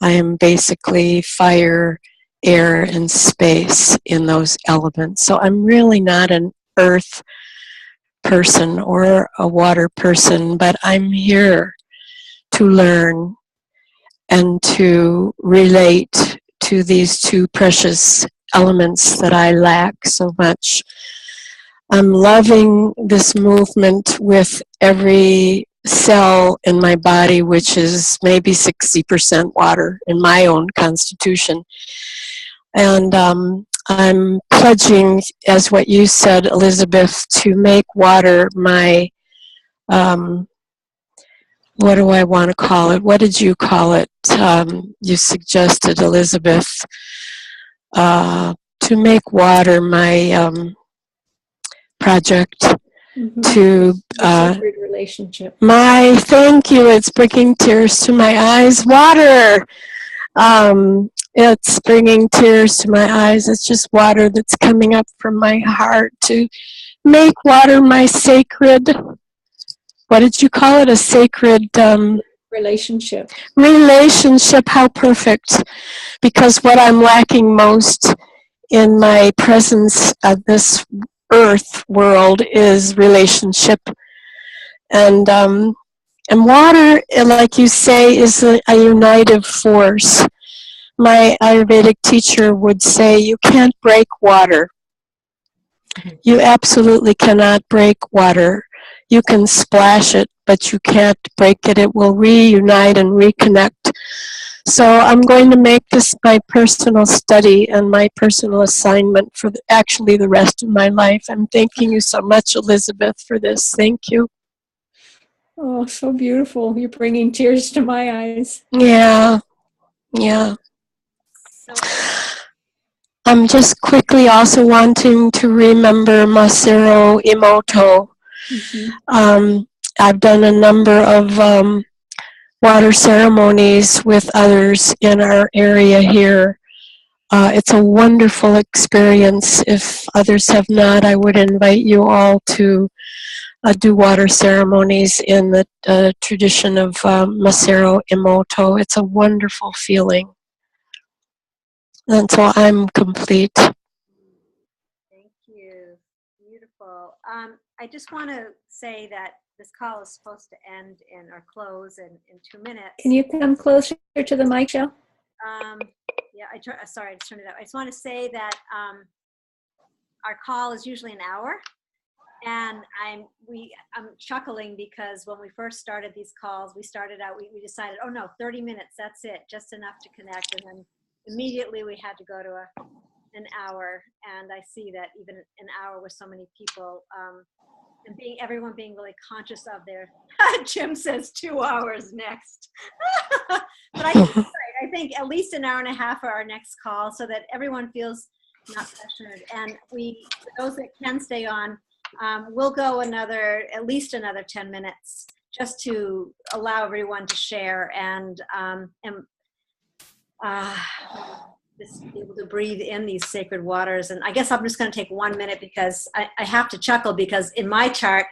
I am basically fire, air, and space in those elements. So I'm really not an earth person or a water person, but I'm here to learn and to relate to these two precious elements that I lack so much. I'm loving this movement with every cell in my body, which is maybe 60% water in my own constitution. And I'm pledging, as what you said, Elizabeth, to make water my, what do I want to call it? What did you call it? You suggested, Elizabeth, to make water my project. To sacred relationship. Thank you. It's bringing tears to my eyes. Water. It's bringing tears to my eyes. It's just water that's coming up from my heart to make water my sacred. What did you call it? A sacred relationship. Relationship. How perfect. Because what I'm lacking most in my presence of this earth world is relationship, and water, like you say, is a unitive force. My Ayurvedic teacher would say you can't break water. You absolutely cannot break water. You can splash it, but you can't break it. It will reunite and reconnect. So I'm going to make this my personal study and my personal assignment for actually the rest of my life. I'm thanking you so much, Elizabeth, for this. Thank you. Oh, so beautiful. You're bringing tears to my eyes. Yeah. Yeah. I'm just quickly also wanting to remember Masaru Emoto. I've done a number of water ceremonies with others in our area here. It's a wonderful experience. If others have not, I would invite you all to do water ceremonies in the tradition of Masaru Emoto. It's a wonderful feeling. And so I'm complete. Thank you. Beautiful. I just want to say that this call is supposed to end or close in 2 minutes. Can you come closer to the mic, Shell? Yeah, sorry, I just turned it up. I just want to say that our call is usually an hour, and I'm chuckling because when we first started these calls, we decided, oh no, 30 minutes, that's it, just enough to connect, and then immediately we had to go to an hour, and I see that even an hour with so many people, and everyone being really conscious of their, Jim says 2 hours next. But I think at least an hour and a half for our next call so that everyone feels not pressured. And for those that can stay on, we'll go at least another 10 minutes just to allow everyone to share and just be able to breathe in these sacred waters. And I guess I'm just going to take 1 minute because I have to chuckle because in my chart,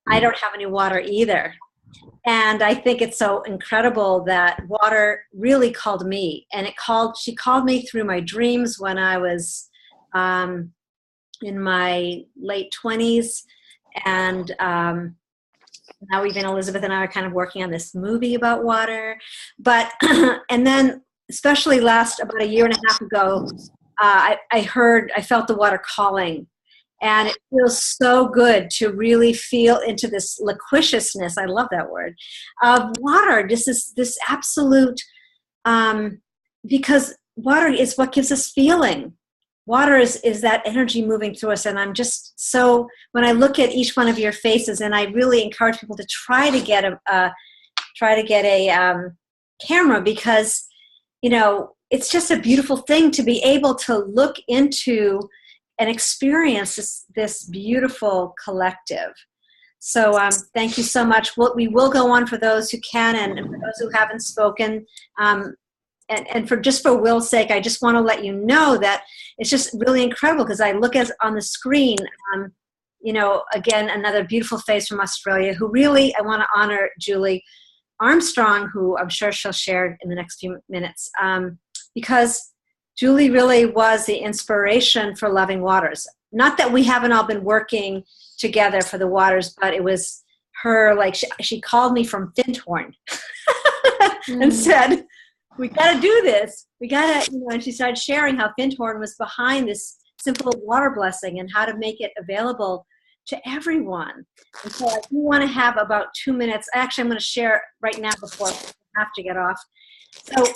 I don't have any water either. And I think it's so incredible that water really called me. And she called me through my dreams when I was in my late 20s. And now even Elizabeth and I are kind of working on this movie about water. But, and then especially about a year and a half ago, I felt the water calling. And it feels so good to really feel into this liquidiousness, I love that word, of water. This absolute, because water is what gives us feeling. Water is that energy moving through us. And I'm just so, when I look at each one of your faces, and I really encourage people to try to get a camera because, it's just a beautiful thing to be able to look into and experience this beautiful collective. So thank you so much. We will go on for those who can and for those who haven't spoken. And for Will's sake, I just want to let you know that it's just really incredible because I look on the screen, again, another beautiful face from Australia who really, I want to honor Julie Armstrong, who I'm sure she'll share in the next few minutes, because Julie really was the inspiration for Loving Waters. Not that we haven't all been working together for the waters, but it was her, like she called me from Findhorn and said, we got to do this. We got to, and she started sharing how Findhorn was behind this simple water blessing and how to make it available to everyone. And so I do want to have about 2 minutes. Actually, I'm going to share right now before I have to get off. So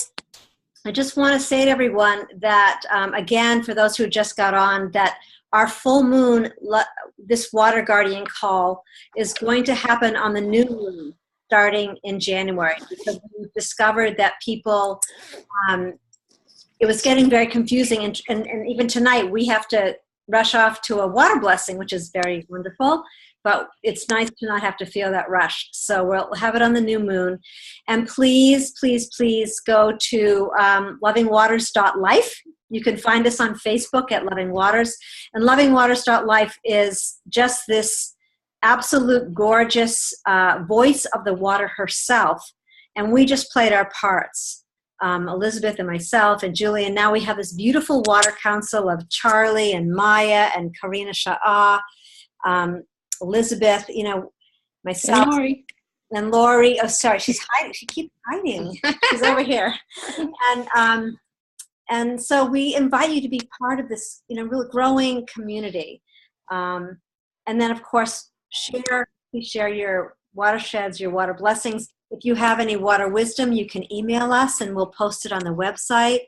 I just want to say to everyone that, again, for those who just got on, that our full moon, this Water Guardian call, is going to happen on the new moon starting in January, because we discovered that people, it was getting very confusing. And even tonight, we have to rush off to a water blessing, which is very wonderful. But it's nice to not have to feel that rush. So we'll have it on the new moon. And please, please, please go to LovingWaters.life. You can find us on Facebook at Loving Waters. And LovingWaters.life is just this absolute gorgeous voice of the water herself. And we just played our parts. Elizabeth and myself and Julie. And now we have this beautiful water council of Charlie and Maya and Karina Shah. Elizabeth, myself, and Lori. Oh, sorry, she's hiding. She keeps hiding. She's over here. And so we invite you to be part of this, really growing community. And then, of course, please share your watersheds, your water blessings. If you have any water wisdom, you can email us, and we'll post it on the website.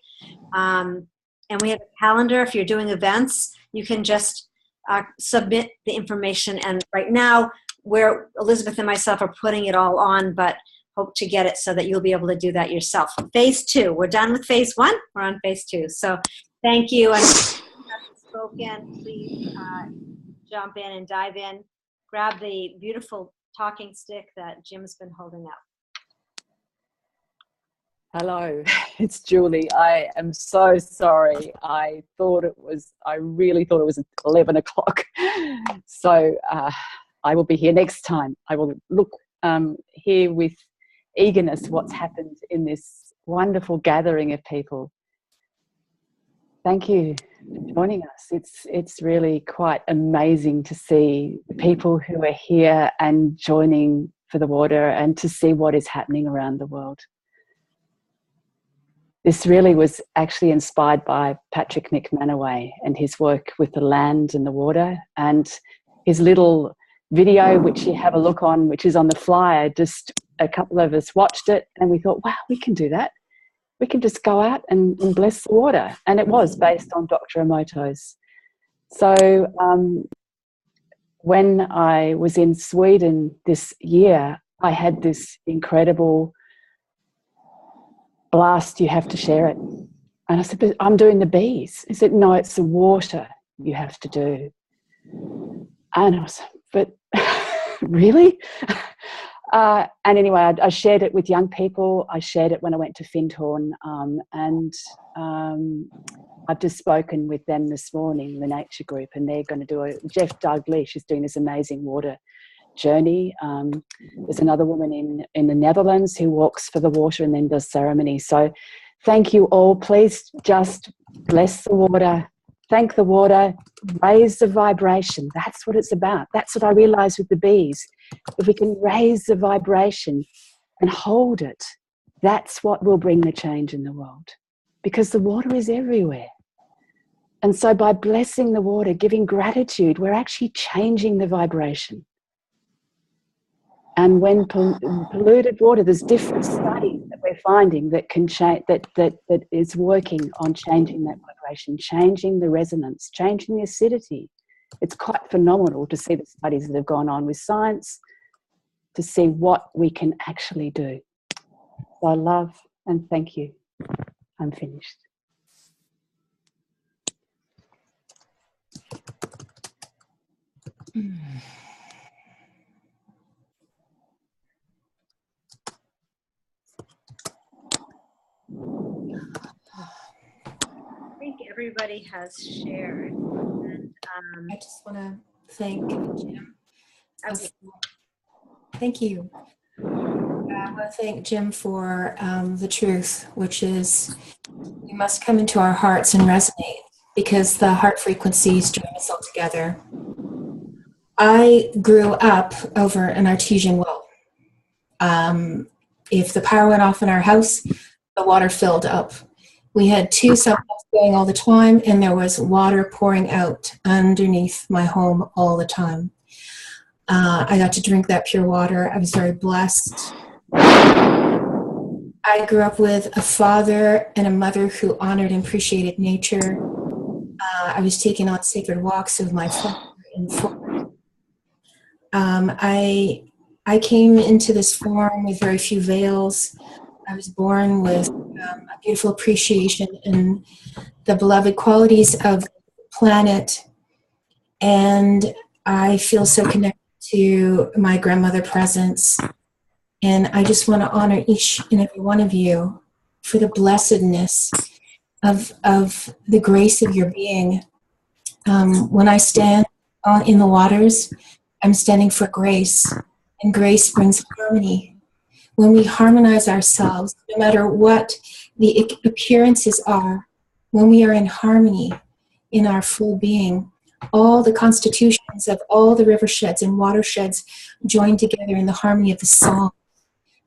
And we have a calendar. If you're doing events, you can just submit the information, and right now where Elizabeth and myself are putting it all on, but hope to get it so that you'll be able to do that yourself. Phase 2, we're done with phase 1, we're on phase 2. So thank you, and if you haven't spoken, please jump in and dive in. Grab the beautiful talking stick that Jim's been holding up. Hello, it's Julie. I am so sorry. I really thought it was 11 o'clock. So I will be here next time. I will look here with eagerness what's happened in this wonderful gathering of people. Thank you for joining us. It's really quite amazing to see people who are here and joining for the water, and to see what is happening around the world. This really was actually inspired by Patrick McManaway and his work with the land and the water, and his little video, which you have a look on, which is on the flyer. Just a couple of us watched it and we thought, wow, we can do that. We can just go out and bless the water. And it was based on Dr. Emoto's. So when I was in Sweden this year, I had this incredible blast, you have to share it. And I said, but I'm doing the bees. He said, no, it's the water you have to do. And I was, but really? And anyway, I shared it with young people. I shared it when I went to Findhorn. And I've just spoken with them this morning, the nature group, and they're going to do Jeff Dalglish is doing this amazing water journey. There's another woman in the Netherlands who walks for the water and then does ceremony. So thank you all. Please just bless the water, thank the water, raise the vibration. That's what it's about. That's what I realized with the bees. If we can raise the vibration and hold it, that's what will bring the change in the world, because the water is everywhere. And so by blessing the water, giving gratitude, we're actually changing the vibration. And when polluted water, there's different studies that we're finding that can change, that is working on changing that vibration, changing the resonance, changing the acidity. It's quite phenomenal to see the studies that have gone on with science, to see what we can actually do. So I love and thank you. I'm finished. I think everybody has shared. And, I just want to thank Jim. Thank you. I want to thank Jim for the truth, which is we must come into our hearts and resonate, because the heart frequencies join us all together. I grew up over an artesian well. If the power went off in our house, the water filled up. We had 2 sub pumps going all the time, and there was water pouring out underneath my home all the time. I got to drink that pure water. I was very blessed. I grew up with a father and a mother who honored and appreciated nature. I was taken on sacred walks with my father in the forest. I came into this form with very few veils. I was born with a beautiful appreciation in the beloved qualities of the planet, and I feel so connected to my grandmother presence. And I just want to honor each and every one of you for the blessedness of the grace of your being. When I stand in the waters, I'm standing for grace, and grace brings harmony. When we harmonize ourselves, no matter what the appearances are, when we are in harmony in our full being, all the constitutions of all the riversheds and watersheds join together in the harmony of the song,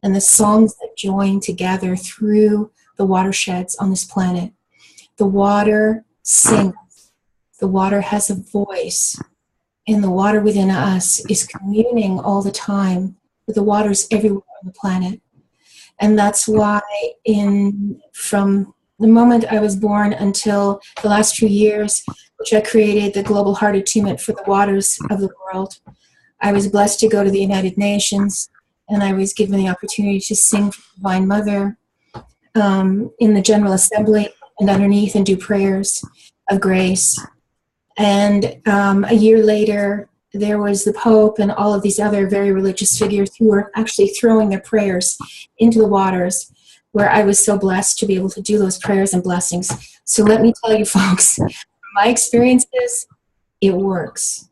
and the songs that join together through the watersheds on this planet. The water sings. The water has a voice, and the water within us is communing all the time with the waters everywhere on the planet. And that's why from the moment I was born until the last few years, which I created the Global Heart Attunement for the waters of the world, I was blessed to go to the United Nations, and I was given the opportunity to sing for the Divine Mother in the General Assembly and underneath, and do prayers of grace. And a year later, there was the Pope and all of these other very religious figures who were actually throwing their prayers into the waters, where I was so blessed to be able to do those prayers and blessings. So let me tell you folks, from my experiences, it works.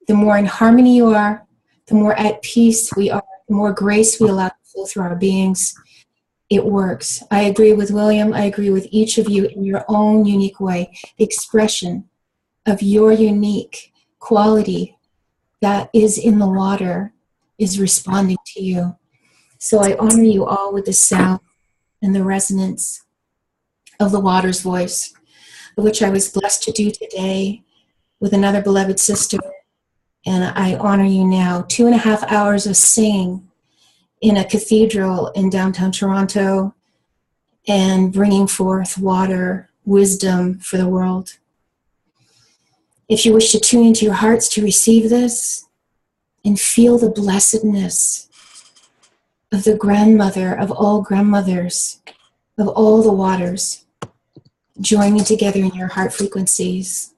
The more in harmony you are, the more at peace we are, the more grace we allow to flow through our beings, it works. I agree with William. I agree with each of you in your own unique way. The expression of your unique quality that is in the water is responding to you. So I honor you all with the sound and the resonance of the water's voice, which I was blessed to do today with another beloved sister. And I honor you now. 2.5 hours of singing in a cathedral in downtown Toronto and bringing forth water, wisdom for the world. If you wish to tune into your hearts to receive this and feel the blessedness of the grandmother of all grandmothers, of all the waters, joining together in your heart frequencies.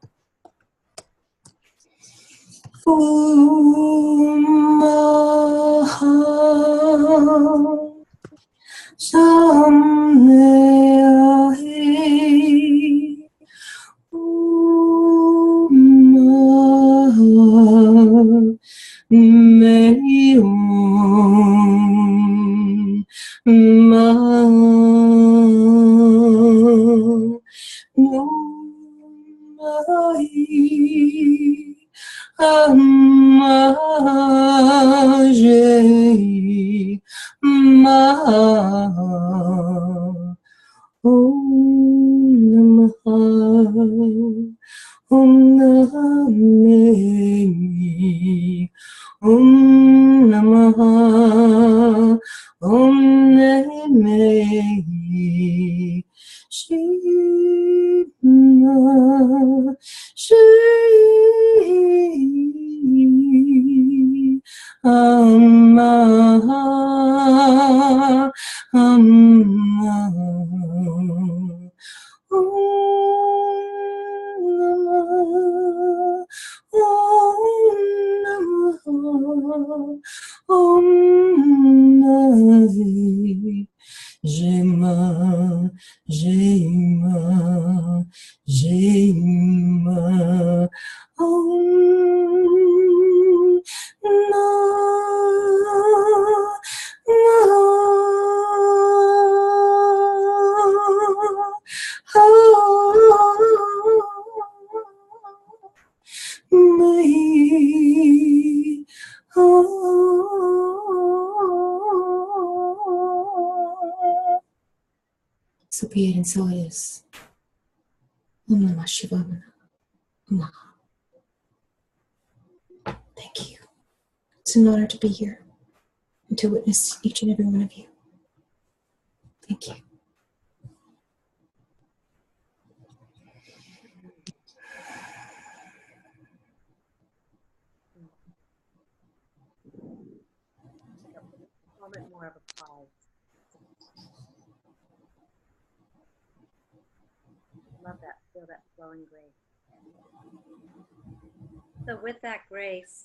So be it and so it is. Om Namah Shivaya. Om. Thank you. It's an honor to be here and to witness each and every one of you. Thank you. A moment more of a pause. Love that. Feel that flowing grace. So with that grace,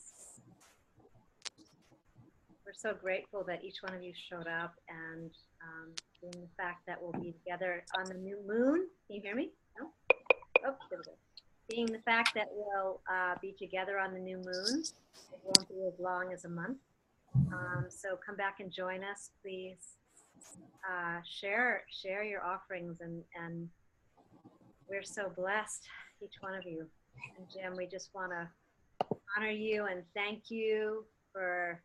we're so grateful that each one of you showed up, and in the fact that we'll be together on the new moon. Can you hear me? No? Oh, there we go. Being the fact that we'll be together on the new moon, it won't be as long as a month. So come back and join us, please. Share your offerings, and we're so blessed, each one of you. And Jim, we just want to honor you and thank you for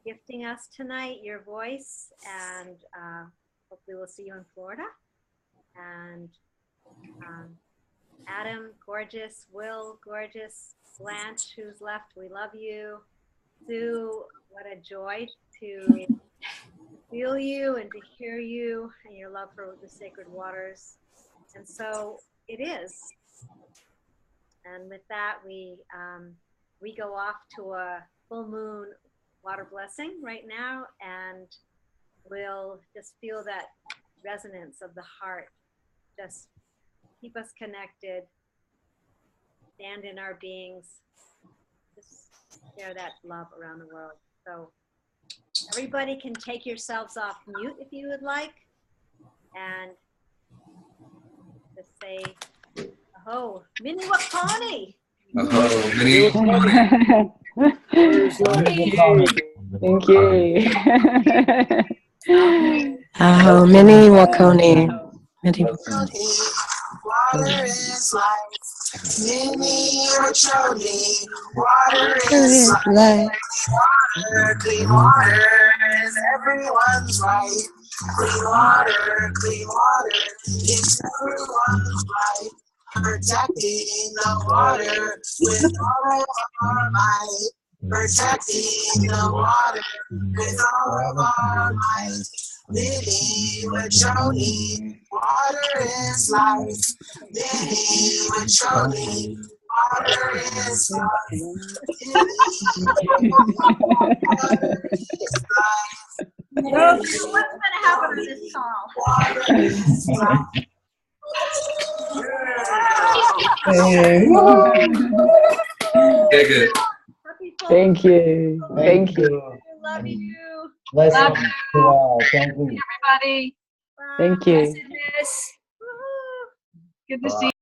gifting us tonight, your voice, and hopefully we'll see you in Florida. And Adam, gorgeous. Will, gorgeous. Blanche, who's left, we love you. Sue, what a joy to feel you and to hear you and your love for the sacred waters. And so it is. And with that, we go off to a full moon water blessing right now, and we'll just feel that resonance of the heart. Just keep us connected, stand in our beings, just share that love around the world. So everybody can take yourselves off mute if you would like, and just say, "Aho, Mini Wiconi." Aho, Mini. Thank you. Aho, Mini Wiconi. Mini Wiconi. Water is life. Mini Wiconi. Water is life. Clean water is everyone's right. Clean water is everyone's right. Protecting the water with all of our might. Protecting the water with all of our might. Mini Wiconi, water is life. Mini Wiconi, water is life. So, what's going to happen on this call? Water is life. Yeah, good. Thank you. Thank you. Love you. Blessings to all. Thank you. Everybody. Thank you. Good to see you.